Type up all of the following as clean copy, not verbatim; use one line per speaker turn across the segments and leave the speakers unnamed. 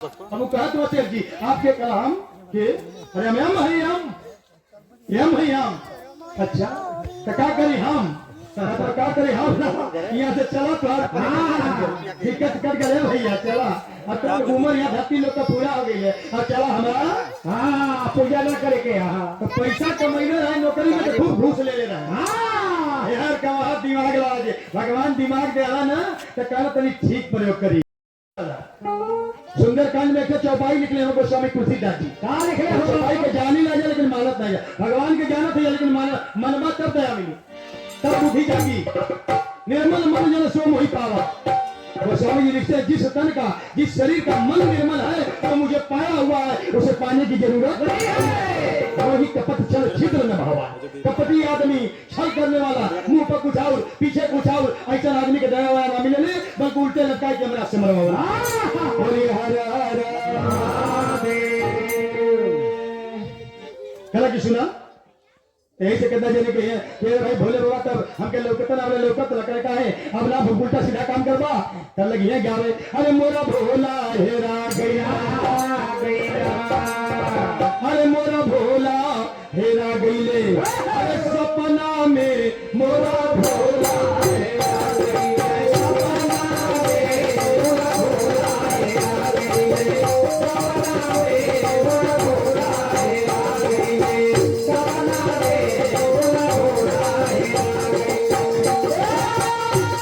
हम कहत वचन जी आपके कलाम के अरे हम यम है यम अच्छा तो क्या करी हम क्या करी हम यहाँ से चला तो टिकट कट गए भैया चला अब तो उम्र यहाँ धरती लोग का पूरा हो गई है अब चला हमारा हाँ पूजा ना करे के यहाँ तो पैसा कमाइने रहे नौकरी में तो खूब घूस ले रहा है हाँ यार का दिमाग लगा दे भगवान दिमाग दे रहा ना तो कहना तनी ठीक प्रयोग करी सुंदरकांड में चौपाई निकले हो गोस्वामी तुलसीदास जी कहाँ निकले हो चौपाई के जानी ना जाए लेकिन मानत नहीं जाए भगवान के जाना था लेकिन मनवा तब दया मिली तब बुद्धि जागी निर्मल मन जन सो मोहि पावा गोस्वामी जी लिखते हैं जिस तन का जिस शरीर का मन निर्मल है तो मुझे पाया हुआ है उसे पाने की जरूरत नहीं है वही कपट छल छिद्र न भावा कपटी आदमी छल करने वाला मुंह पर कुछ और पीछे कुछ और ऐसा आदमी के दया वाला ना मिले बल्कि उल्टे लटका के हमरा से मरवा कला की सुना यही से कहता जाने के ये भाई भोले बाबा तब हमके लौकत ना लौकत लकड़े का है अब ना उल्टा सीधा काम करवा कर लगी है गावे अरे मोरा भोला हेरा गया अरे मोरा भोला हेरा गईले अरे सपना में मोरा भोला हेरा गईले सपना में मोरा भोला हेरा गईले सपना में मोरा भोला हेरा गईले सपना में मोरा भोला हेरा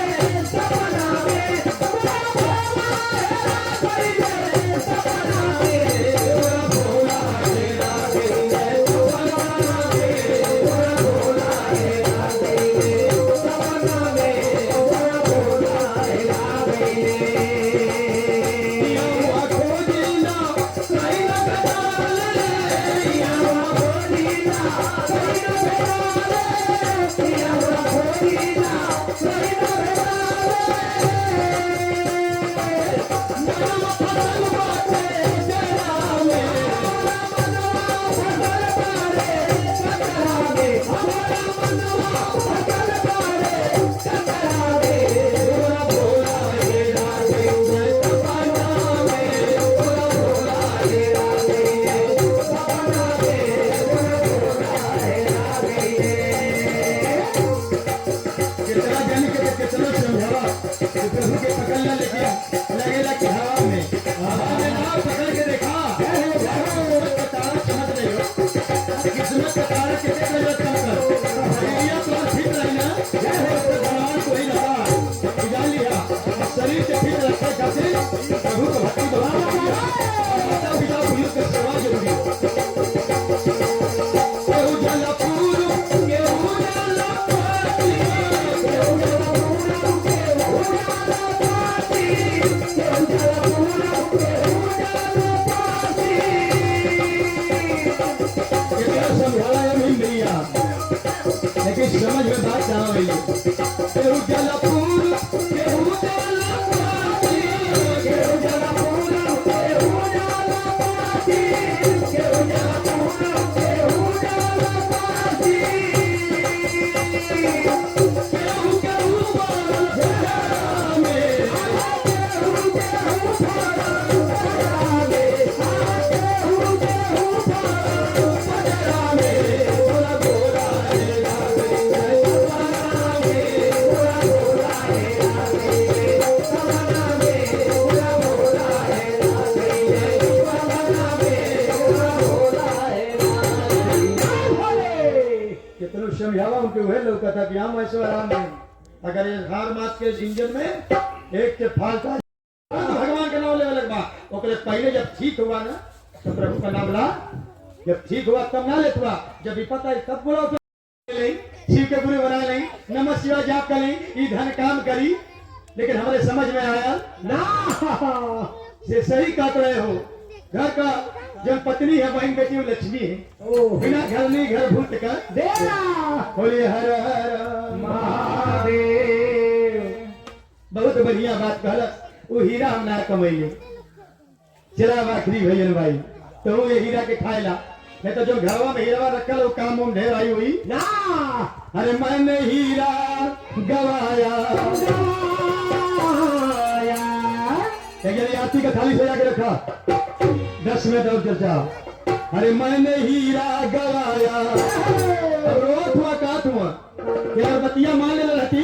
गईले सपना में शरीर से फिट रखने खातिर प्रभु को भक्ति माता पिता भूल कर सेवा जरूरी समझाया मिल लिया लेकिन समझ में बात ना हुई समझावा उनके वह लौका था कि हम ऐसे आराम में अगर ये हार मास के इंजन में एक के फालता भगवान का नाम ले अलग बात ओकरे पहले जब ठीक हुआ ना तो प्रभु का नाम ला जब ठीक हुआ तब ना लेत हुआ जब विपत आई तब बोला तो शिव के गुरु बना नहीं नमः शिवाय जाप कर नहीं ये धन काम करी लेकिन हमारे समझ में आया ना ये सही काट रहे हो घर का जब पत्नी है बहन बेटी वो लक्ष्मी है बिना घर नहीं घर भूत कर देना बोले हर हर महादेव बहुत बढ़िया बात कहल वो हीरा हम ना कमाइए चला आखिरी भैया भाई तो वो ये हीरा के खाएला नहीं तो जो घरवा में हीरा रखल वो काम उम ढेर आई हुई ना अरे मैंने हीरा गवाया लेकिन आरती का थाली सजा के रखा 10 मिनट और चर्चा। अरे मैंने हीरा गवाया अब रोत हुआ काट हुआ यार बतिया मान ले रहती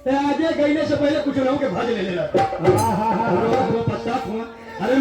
तो आजे गईने से पहले कुछ ना हो के भाज ले लेला रोत हुआ पश्चात हुआ। अरे